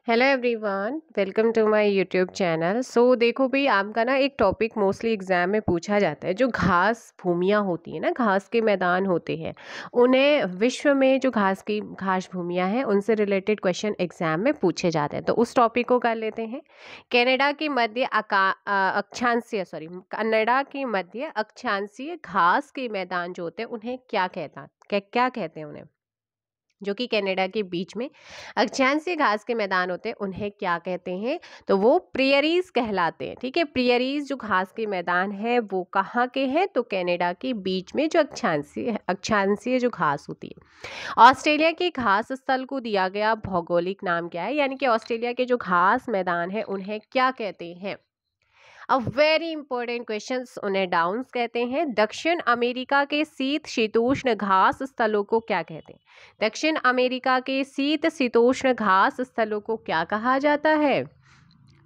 Hello everyone, welcome to my YouTube channel. देखो भाई, आपका ना एक टॉपिक मोस्टली एग्जाम में पूछा जाता है। जो घास भूमियाँ होती है ना, घास के मैदान होते हैं, उन्हें विश्व में जो घास भूमियाँ हैं उनसे रिलेटेड क्वेश्चन एग्जाम में पूछे जाते हैं। तो उस टॉपिक को कर लेते हैं। कनाडा की मध्य अक्षांशीय घास के मैदान जो होते हैं उन्हें क्या कहते हैं उन्हें, जो कि कनाडा के बीच में अक्षांशीय घास के मैदान होते हैं उन्हें क्या कहते हैं? तो वो प्रियरीज कहलाते हैं। ठीक है, प्रियरीज जो घास के मैदान है वो कहाँ के हैं? तो कनाडा के बीच में जो अक्षांशीय जो घास होती है। ऑस्ट्रेलिया के घास स्थल को दिया गया भौगोलिक नाम क्या है? यानी कि ऑस्ट्रेलिया के जो घास मैदान है उन्हें क्या कहते हैं? अब वेरी इंपॉर्टेंट क्वेश्चंस, उन्हें डाउन्स कहते हैं। दक्षिण अमेरिका के शीत शीतोष्ण घास स्थलों को क्या कहते हैं? दक्षिण अमेरिका के शीत शीतोष्ण घास स्थलों को क्या कहा जाता है?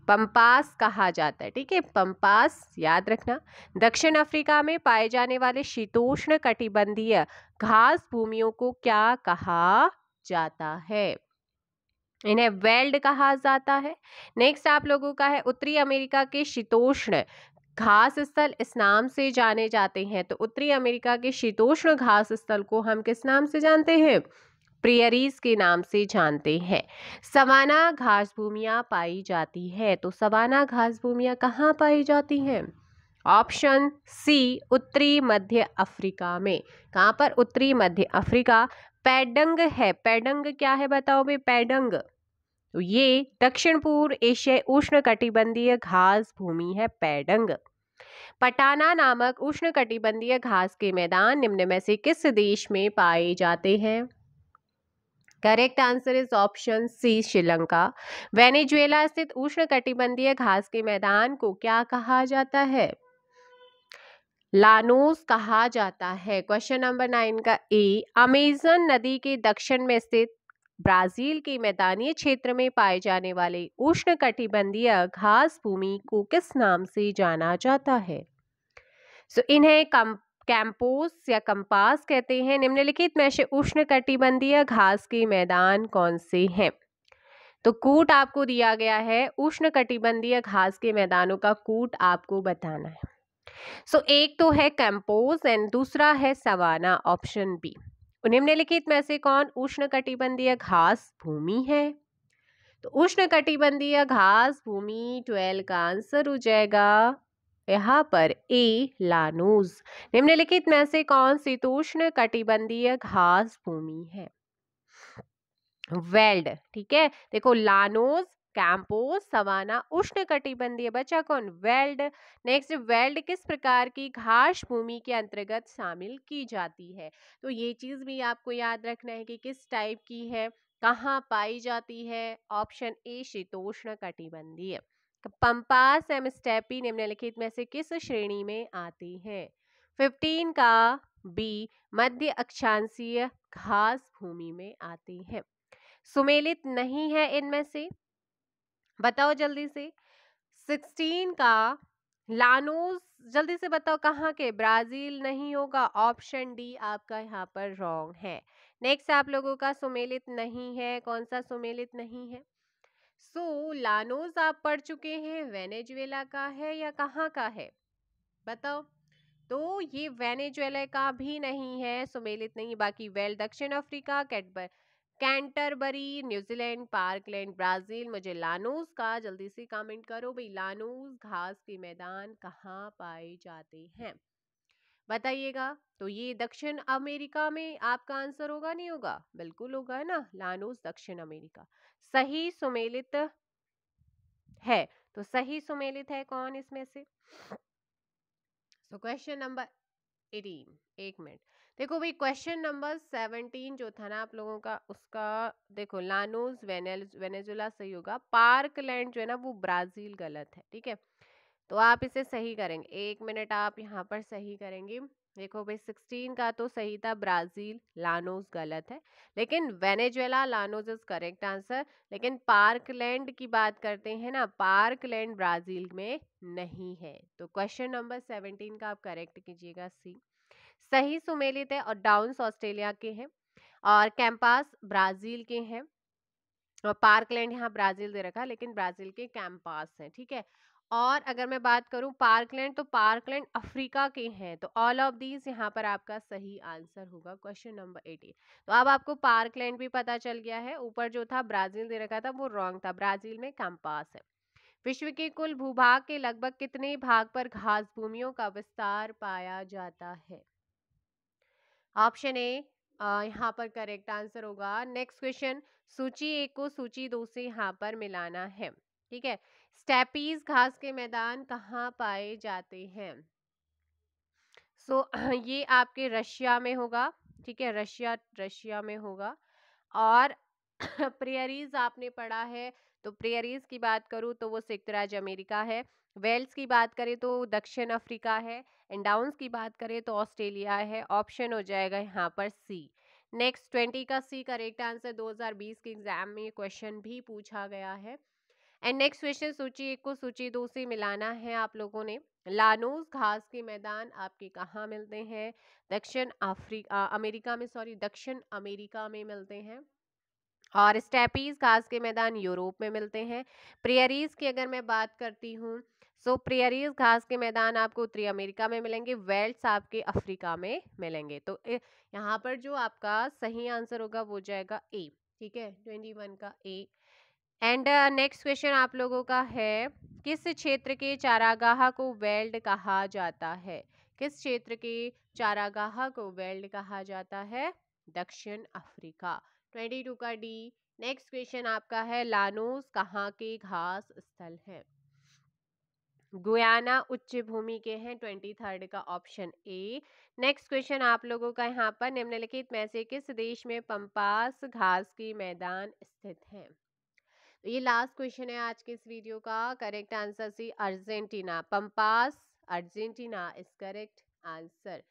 पंपास कहा जाता है। ठीक है, पंपास याद रखना। दक्षिण अफ्रीका में पाए जाने वाले शीतोष्ण कटिबंधीय घास भूमियों को क्या कहा जाता है? इन्हें वेल्ड कहा जाता है। नेक्स्ट आप लोगों का है, उत्तरी अमेरिका के शीतोष्ण घास स्थल इस नाम से जाने जाते हैं। तो उत्तरी अमेरिका के शीतोष्ण घास स्थल को हम किस नाम से जानते हैं? प्रियरीज के नाम से जानते हैं। सवाना घास भूमियां पाई जाती है। तो सवाना घास भूमियां कहाँ पाई जाती हैं? ऑप्शन सी, उत्तरी मध्य अफ्रीका में। कहाँ पर? उत्तरी मध्य अफ्रीका। पैडंग है। पैडंग क्या है बताओ भाई? पैडंग तो ये दक्षिण पूर्व एशियाई उष्ण कटिबंधीय घास भूमि है, पैडंग। पटाना नामक उष्ण कटिबंधीय घास के मैदान निम्न में से किस देश में पाए जाते हैं? Correct answer is option C, Sri Lanka. Venezuela स्थित उष्ण कटिबंधीय घास के मैदान को क्या कहा जाता है? लानोस कहा जाता है। क्वेश्चन नंबर 9 का ए, अमेजन नदी के दक्षिण में स्थित ब्राजील के मैदानी क्षेत्र में पाए जाने वाले उष्ण कटिबंधीय घास भूमि को किस नाम से जाना जाता है? इन्हें कैंपोस या कंपास कहते हैं। निम्नलिखित में से उष्ण कटिबंधीय घास के मैदान कौन से हैं? तो कूट आपको दिया गया है। उष्ण कटिबंधीय घास के मैदानों का कूट आपको बताना है। एक तो है कैंपोस एंड दूसरा है सवाना, ऑप्शन बी। निम्नलिखित में से कौन उष्ण कटिबंधीय घास भूमि है? तो उष्ण कटिबंधीय घास भूमि 12 का आंसर हो जाएगा यहाँ पर ए, लानोज। निम्नलिखित में से कौन शीतोष्ण कटिबंधीय घास भूमि है? वेल्ड। ठीक है, देखो लानोज, कैंपोस, सवाना, उष्ण कटिबंधीय, बचा कौन? वेल्ड। नेक्स्ट, वेल्ड किस प्रकार की घास भूमि के अंतर्गत शामिल की जाती है? तो ये चीज भी आपको याद रखना है कि किस टाइप की है, कहाँ पाई जाती है। ऑप्शन ए, शीतोष्ण कटिबंधीय। पंपास एवं स्टेपी निम्नलिखित में से किस श्रेणी में आती है? 15 का बी, मध्य अक्षांशीय घास भूमि में आती है। सुमेलित नहीं है इनमें से, बताओ जल्दी से। 16 का लानोस, जल्दी से बताओ कहाँ के? ब्राजील नहीं होगा, ऑप्शन डी आपका यहाँ पर रॉन्ग है। नेक्स्ट आप लोगों का सुमेलित नहीं है, कौन सा सुमेलित नहीं है? लानोस आप पढ़ चुके हैं, वेनेजुएला का है या कहाँ का है बताओ। तो ये वेनेजुएला का भी नहीं है, सुमेलित नहीं। बाकी वेल दक्षिण Africa, Canterbury New Zealand, parkland Brazil. मुझे लानोस का जल्दी से कमेंट करो भाई, लानोस घास के मैदान कहाँ पाए जाते हैं बताइएगा। तो ये दक्षिण अमेरिका में आपका आंसर होगा, नहीं होगा? बिल्कुल होगा, है ना। लानोस दक्षिण अमेरिका सही सुमेलित है। तो सही सुमेलित है कौन इसमें से? क्वेश्चन नंबर 18, एक मिनट। देखो भाई, क्वेश्चन नंबर 17 जो था ना आप लोगों का, उसका देखो लानोस वेनेजुला सही होगा। पार्कलैंड जो है ना वो ब्राजील गलत है। ठीक है, तो आप इसे सही करेंगे। एक मिनट, आप यहाँ पर सही करेंगे। देखो भाई, 16 का तो सही था, ब्राजील, लानोस गलत है। लेकिन Venezuela, Llanos is correct answer. लेकिन पार्कलैंड की बात करते हैं ना, पार्कलैंड ब्राजील में नहीं है। तो क्वेश्चन नंबर 17 का आप करेक्ट कीजिएगा, सी सही सुमेलित है। और डाउन्स ऑस्ट्रेलिया के हैं और कैंपास ब्राजील के हैं। और पार्कलैंड यहाँ ब्राजील दे रखा है, लेकिन ब्राजील के कैंपास है, ठीक है। और अगर मैं बात करूं पार्कलैंड, तो पार्कलैंड अफ्रीका के हैं, तो ऑल ऑफ दीज यहाँ पर आपका सही आंसर होगा क्वेश्चन नंबर 18। तो अब आपको पार्कलैंड भी पता चल गया है, ऊपर जो था ब्राजील दे रखा था वो रॉन्ग था, ब्राजील में कैंपास है। विश्व के कुल भूभाग के लगभग कितने भाग पर घास भूमियों का विस्तार पाया जाता है? ऑप्शन ए यहाँ पर करेक्ट आंसर होगा। नेक्स्ट क्वेश्चन, सूची एक को सूची दो से यहाँ पर मिलाना है, ठीक है। स्टेपीज घास के मैदान कहाँ पाए जाते हैं? सो ये आपके रशिया में होगा, ठीक है, रशिया रशिया में होगा। और प्रेयरीज आपने पढ़ा है, तो प्रेयरीज की बात करूँ तो वो संयुक्त राज्य अमेरिका है। वेल्स की बात करें तो दक्षिण अफ्रीका है। एंड डाउन्स की बात करें तो ऑस्ट्रेलिया है। ऑप्शन हो जाएगा यहाँ पर सी। नेक्स्ट 20 का सी करेक्ट आंसर, 2020 के एग्जाम में ये क्वेश्चन भी पूछा गया है। एंड नेक्स्ट क्वेश्चन, सूची एक को सूची दो से मिलाना है आप लोगों ने। लानोस घास के मैदान आपके कहाँ मिलते हैं? दक्षिण अफ्रीका अमेरिका में, सॉरी, दक्षिण अमेरिका में मिलते हैं। और स्टेपीज घास के मैदान यूरोप में मिलते हैं। प्रेयरीज की अगर मैं बात करती हूँ, सो प्रेयरीज घास के मैदान आपको उत्तरी अमेरिका में मिलेंगे, वेल्ट्स आपके अफ्रीका में मिलेंगे। तो यहाँ पर जो आपका सही आंसर होगा वो जाएगा ए, ठीक है, 21 का ए। एंड नेक्स्ट क्वेश्चन आप लोगों का है, किस क्षेत्र के चारागाह को वेल्ड कहा जाता है? किस क्षेत्र के चारागाह को वेल्ड कहा जाता है? दक्षिण अफ्रीका, 22 का डी। नेक्स्ट क्वेश्चन आपका है, लानोस कहाँ के घास स्थल है? गुयाना उच्च भूमि के हैं, 23 का ऑप्शन ए। नेक्स्ट क्वेश्चन आप लोगों का यहाँ पर, निम्नलिखित में से किस देश में पंपास घास के मैदान स्थित हैं? तो ये लास्ट क्वेश्चन है आज के इस वीडियो का। Correct answer C, Argentina, pampas Argentina is correct answer.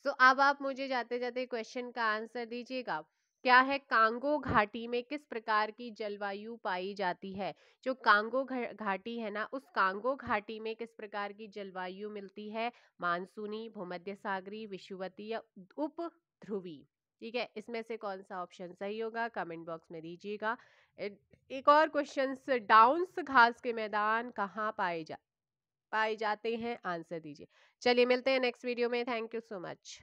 सो अब आप मुझे जाते जाते क्वेश्चन का आंसर दीजिएगा, क्या है? कांगो घाटी में किस प्रकार की जलवायु पाई जाती है? जो कांगो घाटी है ना, उस कांगो घाटी में किस प्रकार की जलवायु मिलती है? मानसूनी, भूमध्य सागरीय, विषुवतीय या उप ध्रुवी? ठीक है, इसमें से कौन सा ऑप्शन सही होगा कमेंट बॉक्स में दीजिएगा। एक और क्वेश्चन, डाउन्स घास के मैदान कहाँ पाए जाते हैं? आंसर दीजिए। चलिए मिलते हैं नेक्स्ट वीडियो में। Thank you so much.